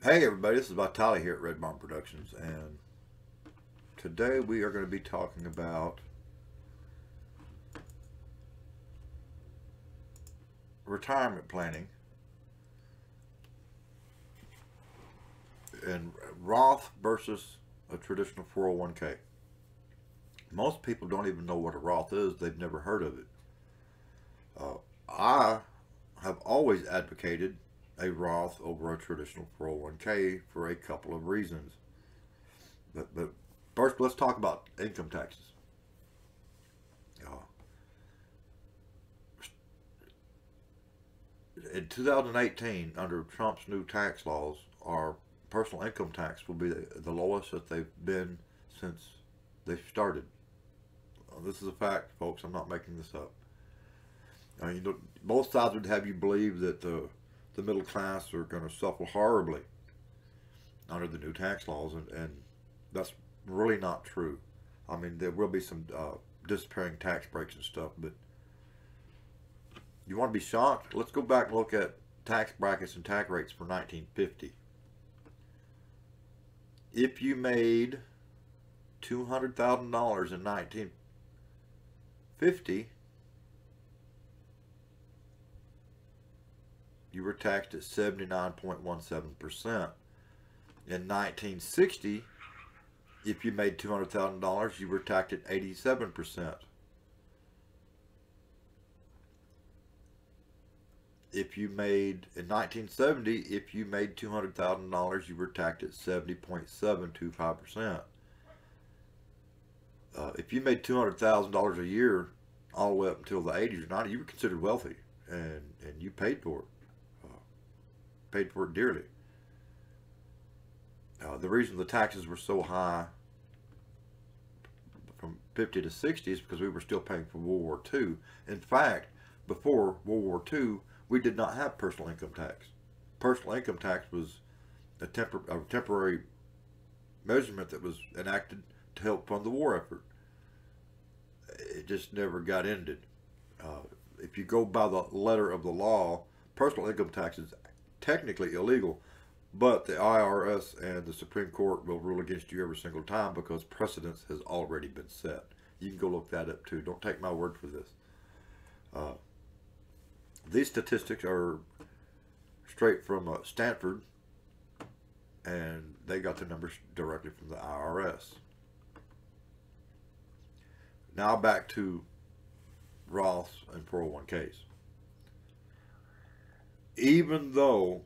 Hey everybody, this is Vitali here at Red Barn Productions, and today we are going to be talking about retirement planning and Roth versus a traditional 401k. Most people don't even know what a Roth is, they've never heard of it. I have always advocated a Roth over a traditional 401k for a couple of reasons. But first, let's talk about income taxes. Uh, in 2018, under Trump's new tax laws, our personal income tax will be the lowest that they've been since they started. This is a fact, folks. I'm not making this up. Both sides would have you believe that the middle class are going to suffer horribly under the new tax laws, and that's really not true. I mean, there will be some disappearing tax breaks and stuff, but you want to be shocked? Let's go back and look at tax brackets and tax rates for 1950. If you made $200,000 in 1950, you were taxed at 79.17%. In 1960, if you made $200,000, you were taxed at 87%. In 1970, if you made $200,000, you were taxed at 70.725%. If you made $200,000 a year all the way up until the 80s or 90s, you were considered wealthy, and you paid for it. Paid for it dearly. The reason the taxes were so high from 50 to 60 is because we were still paying for World War II. In fact, before World War II, we did not have personal income tax. Personal income tax was a temporary measurement that was enacted to help fund the war effort. It just never got ended. If you go by the letter of the law, personal income tax is technically illegal, but the IRS and the Supreme Court will rule against you every single time because precedence has already been set. You can go look that up too. Don't take my word for this. These statistics are straight from Stanford, and they got the numbers directly from the IRS. Now back to Roths and 401ks. Even though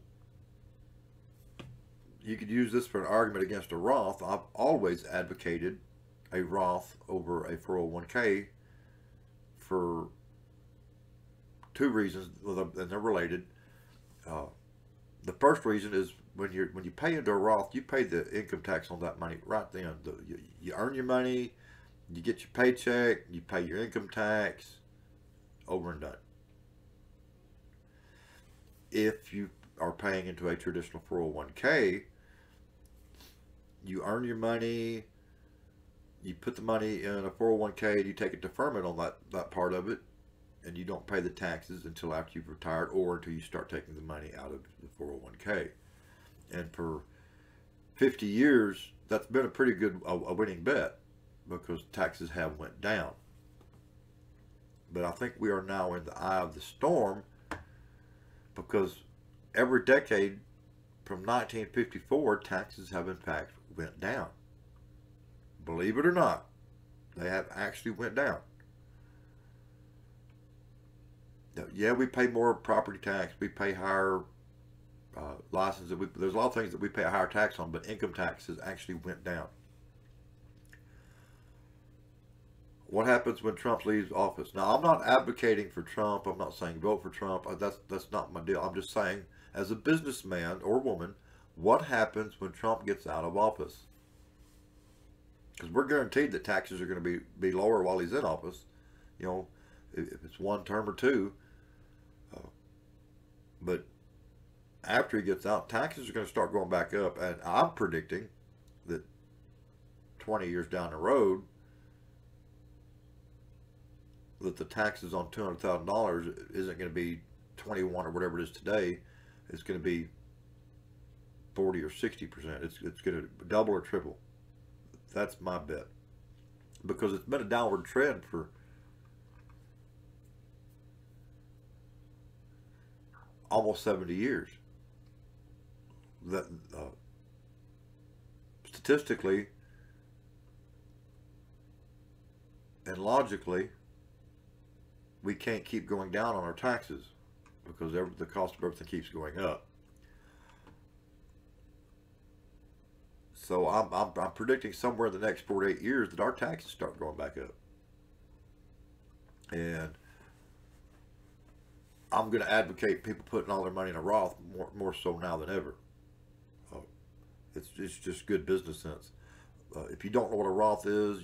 you could use this for an argument against a Roth, I've always advocated a Roth over a 401k for two reasons, and they're related. The first reason is when you pay into a Roth, you pay the income tax on that money right then. You earn your money, you get your paycheck, you pay your income tax, over and done. If you are paying into a traditional 401k, you earn your money, you put the money in a 401k, and you take a deferment on that part of it, and you don't pay the taxes until after you've retired or until you start taking the money out of the 401k. And for 50 years, that's been a pretty good a winning bet because taxes have went down. But I think we are now in the eye of the storm, because every decade from 1954, taxes have in fact went down. Believe it or not, they have actually went down. Yeah, we pay more property tax, we pay higher licenses, there's a lot of things that we pay a higher tax on, but income taxes actually went down. What happens when Trump leaves office? Now, I'm not advocating for Trump. I'm not saying vote for Trump. That's not my deal. I'm just saying, as a businessman or woman, what happens when Trump gets out of office? Because we're guaranteed that taxes are going to be lower while he's in office. You know, if it's one term or two. But after he gets out, taxes are going to start going back up. And I'm predicting that 20 years down the road, that the taxes on $200,000 isn't going to be 21 or whatever it is today. It's going to be 40 or 60%. It's going to double or triple. That's my bet, because it's been a downward trend for almost 70 years. That statistically and logically, we can't keep going down on our taxes because the cost of everything keeps going up. So I'm predicting somewhere in the next 4 to 8 years that our taxes start going back up. And I'm going to advocate people putting all their money in a Roth more so now than ever. It's just good business sense. If you don't know what a Roth is,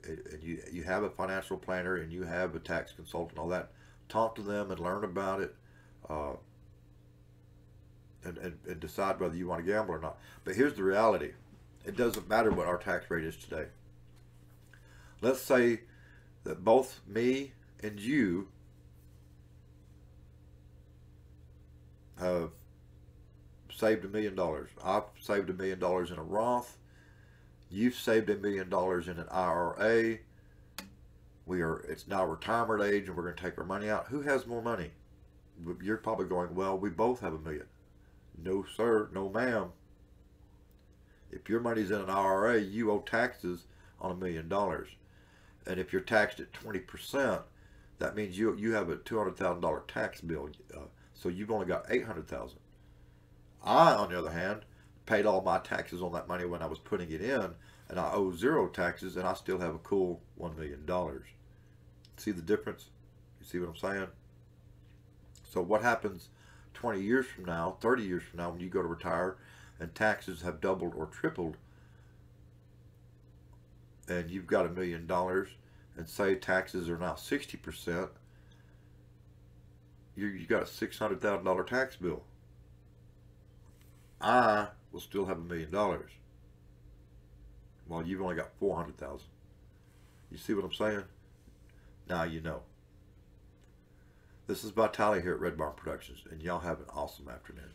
and you have a financial planner and you have a tax consultant, all that, talk to them and learn about it, and decide whether you want to gamble or not. But here's the reality: it doesn't matter what our tax rate is today. Let's say that both me and you have saved $1 million. I've saved $1 million in a Roth. You've saved $1 million in an IRA. It's now retirement age and we're going to take our money out. Who has more money? You're probably going, well, we both have $1 million. No, sir. No, ma'am. If your money's in an IRA, you owe taxes on $1 million. And if you're taxed at 20%, that means you have a $200,000 tax bill. So you've only got $800,000. I, on the other hand, paid all my taxes on that money when I was putting it in, and I owe 0 taxes, and I still have a cool $1 million. See the difference? You see what I'm saying? So what happens 20 years from now, 30 years from now, when you go to retire and taxes have doubled or tripled, and you've got $1 million, and say taxes are now 60%, you got a $600,000 tax bill. I will still have $1 million, while you've only got $400,000. You see what I'm saying? Now you know. This is Vitali here at Red Barn Productions, and y'all have an awesome afternoon.